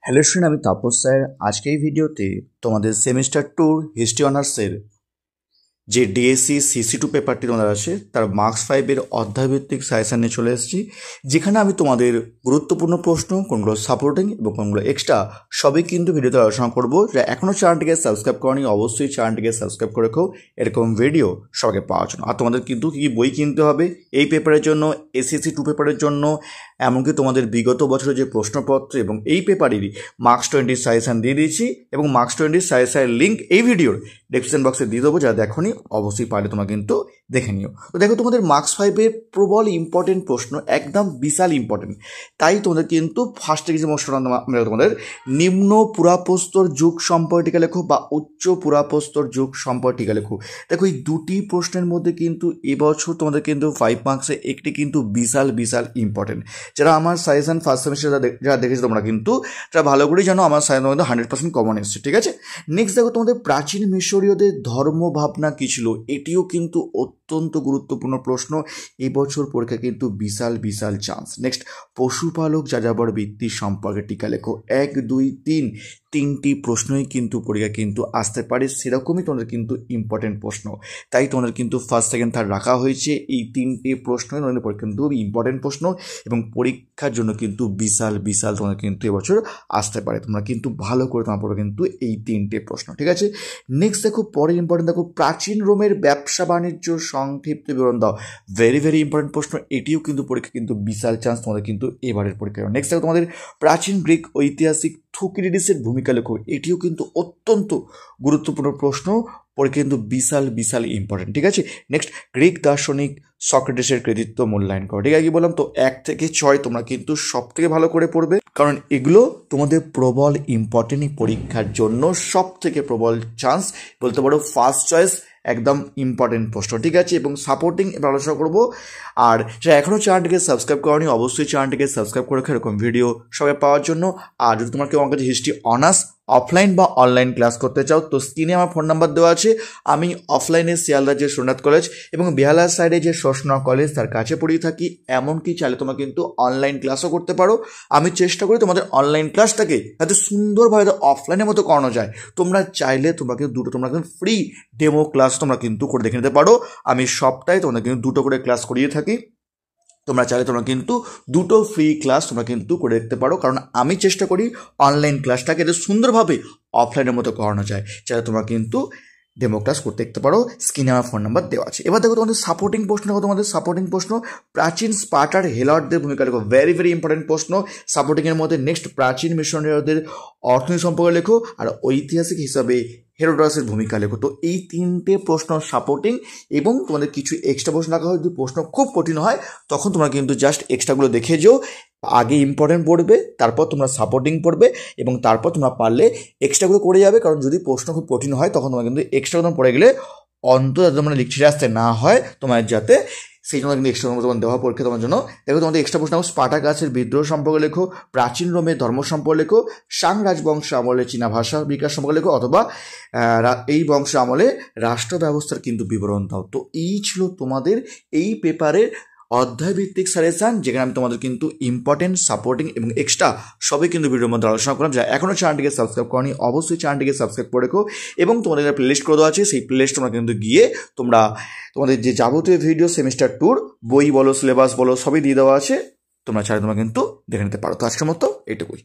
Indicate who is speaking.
Speaker 1: Hello student, আমি Tapas sir. আজকে এই ভিডিওতে তোমাদের সেমিস্টার টুর হিস্ট্রি অনার্সের যে ডিএসসি সিসি2 পেপারটি তোমাদের আছে তার মার্কস 5-এর অধ্যায়ভিত্তিক সাজেশন নিয়ে চলে এসেছি, যেখানে আমি তোমাদের গুরুত্বপূর্ণ প্রশ্ন, কোনগুলো সাপোর্টিং এবং কোনগুলো এক্সট্রা, সবই কিন্তু ভিডিওতে আলোচনা করবো। যারা এখনও চ্যানেলটিকে সাবস্ক্রাইব করনি অবশ্যই চ্যানেলটিকে সাবস্ক্রাইব করে রেখো এরকম ভিডিও সবাইকে পাওয়ার জন্য। আর তোমাদের কিন্তু কী বই কিনতে হবে এই পেপারের জন্য, এসএসসি 2 পেপারের জন্য, এমনকি তোমাদের বিগত বছরের যে প্রশ্নপত্র এবং এই পেপারেরই মার্কস 20 সাজেশন দিয়ে দিয়েছি, এবং মার্কস 20 সাজেশনের লিঙ্ক এই ভিডিওর ডেসক্রিপশন বক্সে দিয়ে দেবো। যারা দেখোনি অবশ্যই পারলে তোমরা কিন্তু দেখে নিও। তো দেখো, তোমাদের মার্কস 5-এর প্রবল ইম্পর্টেন্ট প্রশ্ন, একদম বিশাল ইম্পর্টেন্ট। তাই তোমাদের কিন্তু ফার্স্টে কিছু প্রশ্ন তোমাদের নিম্ন পুরাপ্রস্তর যুগ সম্পর্কে লেখো বা উচ্চ পুরাপ্রস্তর যুগ সম্পর্কে লেখো। দেখো, এই দুটি প্রশ্নের মধ্যে কিন্তু এবছর তোমাদের কিন্তু 5 মার্কসে একটি কিন্তু বিশাল বিশাল ইম্পর্টেন্ট। যারা আমার সাজেশন ফার্স্ট সেমিস্টার যারা দেখেছো তোমরা কিন্তু যারা ভালো করেই জানো আমার সাজেশন কিন্তু 100% কমন এসেছে, ঠিক আছে। নেক্সট দেখো, তোমাদের প্রাচীন মিশরীয়দের ধর্ম ভাবনা কী ছিল, এটিও কিন্তু অত্যন্ত গুরুত্বপূর্ণ প্রশ্ন। এবছর পরীক্ষা কিন্তু বিশাল বিশাল চান্স। নেক্সট, পশুপালক যাযাবর বৃত্তি সম্পর্কে টিকা লেখো। 1, 2, 3 তিনটি প্রশ্নই কিন্তু পরীক্ষা কিন্তু আসতে পারে, সেরকমই তোমাদের কিন্তু ইম্পর্টেন্ট প্রশ্ন। তাই তোমাদের কিন্তু ফার্স্ট, সেকেন্ড, থার্ড রাখা হয়েছে। এই তিনটি প্রশ্নই তোমাদের পরীক্ষা কিন্তু ইম্পর্টেন্ট প্রশ্ন এবং পরীক্ষার জন্য কিন্তু বিশাল বিশাল তোমাদের কিন্তু এবছর আসতে পারে। তোমরা কিন্তু ভালো করে তোমার পড়বে কিন্তু এই তিনটে প্রশ্ন, ঠিক আছে। নেক্সট দেখো, পরের ইম্পর্টেন্ট দেখো, প্রাচীন রোমের ব্যবসা বাণিজ্য সংক্ষিপ্ত বিবরণ দাও। ভেরি ভেরি ইম্পর্টেন্ট প্রশ্ন, এটিও কিন্তু পরীক্ষা কিন্তু বিশাল চান্স তোমাদের কিন্তু এবারের পরীক্ষায়। নেক্সট দেখো, তোমাদের প্রাচীন গ্রিক ঐতিহাসিক থুকিডিডিসের ভূমিকা লেখো। এটিও কিন্তু অত্যন্ত গুরুত্বপূর্ণ প্রশ্ন, পরীক্ষা কিন্তু বিশাল বিশাল ইম্পর্টেন্ট, ঠিক আছে। নেক্সট, গ্রিক দার্শনিক সক্রেটিসের কৃতিত্ব মূল্যায়ন করো। ঠিক আছে, কি বললাম তো 1 থেকে 6 তোমরা কিন্তু সব থেকে ভালো করে পড়বে, কারণ এগুলো তোমাদের প্রবল ইম্পর্টেন্ট পরীক্ষার জন্য সব থেকে প্রবল চান্স বলতে পারো, ফার্স্ট চয়েস, একদম ইম্পর্টেন্ট প্রশ্ন, ঠিক আছে। এবং সাপোর্টিং এবার আলোচনা করবো। আর যারা এখনও চ্যানেলটিকে সাবস্ক্রাইব করনি অবশ্যই চ্যানেলটিকে সাবস্ক্রাইব করে এরকম ভিডিও সবাই পাওয়ার জন্য। আর যদি তোমার কেউ আমার কাছে হিস্ট্রি অনার্স অফলাইন বা অনলাইন ক্লাস করতে চাও তো স্ক্রিনে আমার ফোন নাম্বার দেওয়া আছে। আমি অফলাইনে শিয়ালদা যে সোমনাথ কলেজ এবং বেহালার সাইডে যে শোষণা কলেজ তার কাছে পড়িয়ে থাকি। এমনকি চাইলে তোমরা কিন্তু অনলাইন ক্লাসও করতে পারো। আমি চেষ্টা করি তোমাদের অনলাইন ক্লাসটাকে যাতে সুন্দরভাবে অফলাইনের মতো করানো যায়। তোমরা চাইলে তোমাকে তোমরা কিন্তু ফ্রি ডেমো ক্লাস তোমরা কিন্তু করে দেখে নিতে পারো। আমি সপ্তাহে তোমাদের কিন্তু 2টো করে ক্লাস করিয়ে থাকি। তোমরা চাইলে তোমরা কিন্তু 2টো ফ্রি ক্লাস তোমরা কিন্তু করে দেখতে পারো, কারণ আমি চেষ্টা করি অনলাইন ক্লাসটাকে এত সুন্দরভাবে অফলাইনের মতো করানো যায়। চাইলে তোমরা কিন্তু ডেমো ক্লাস করতে দেখতে পারো, স্ক্রিনে আমার ফোন নাম্বার দেওয়া আছে। এবার দেখো, তোমাদের সাপোর্টিং প্রশ্ন দেখো, তোমাদের সাপোর্টিং প্রশ্ন প্রাচীন স্পার্টার হেলটদের ভূমিকা লেখো। ভেরি ভেরি ইম্পর্টেন্ট প্রশ্ন সাপোর্টিংয়ের মধ্যে। নেক্সট, প্রাচীন মিশরীয়দের অর্থনীতি সম্পর্কে লেখো। আর ঐতিহাসিক হিসাবে হেরোডাসের ভূমিকা লেখো। তো এই তিনটে প্রশ্ন সাপোর্টিং, এবং তোমাদের কিছু এক্সট্রা প্রশ্ন রাখা হয়। যদি প্রশ্ন খুব কঠিন হয় তখন তোমরা কিন্তু জাস্ট এক্সট্রাগুলো দেখে যেও। আগে ইম্পর্টেন্ট পড়বে, তারপর তোমরা সাপোর্টিং পড়বে, এবং তারপর তোমরা পারলে এক্সট্রাগুলো করে যাবে। কারণ যদি প্রশ্ন খুব কঠিন হয় তখন তোমরা কিন্তু এক্সট্রাগুলো পড়ে গেলে অন্তত তোমরা লিখে আসতে না হয় তোমার, যাতে সেই জন্য কিন্তু এক্সট্রা তোমার দেওয়া পরীক্ষা তোমার জন্য। দেখো, তোমাদের এক্সট্রা প্রশ্ন স্পার্টাকাসের বিদ্রোহ সম্পর্কে লেখো, প্রাচীন রোমের ধর্ম সম্পর্কে লেখো, সাং রাজবংশ আমলে চীনা ভাষা বিকাশ সম্পর্কে লেখো, অথবা এই বংশ আমলে রাষ্ট্র ব্যবস্থার কিন্তু বিবরণ দাও। তো এই ছিল তোমাদের এই পেপারের অধ্যায়ভিত্তিক সাজেশন, যেখানে আমি তোমাদের কিন্তু ইম্পর্টেন্ট, সাপোর্টিং এবং এক্সট্রা সবই কিন্তু ভিডিওর মধ্যে আলোচনা করলাম। যারা এখনও চ্যানেলটিকে সাবস্ক্রাইব করনি অবশ্যই চ্যানেলটিকে সাবস্ক্রাইব করে রেখো, এবং তোমাদের প্লেলিস্ট করে দেওয়া আছে, সেই প্লেলিস্ট তোমরা কিন্তু গিয়ে তোমরা তোমাদের যে যাবতীয় ভিডিও সেমিস্টার টুর বই বলো, সিলেবাস বলো, সবই দিয়ে দেওয়া আছে। তোমরা চাইলে তোমরা কিন্তু দেখে নিতে পারো। তো আজকের মতো এইটুকুই।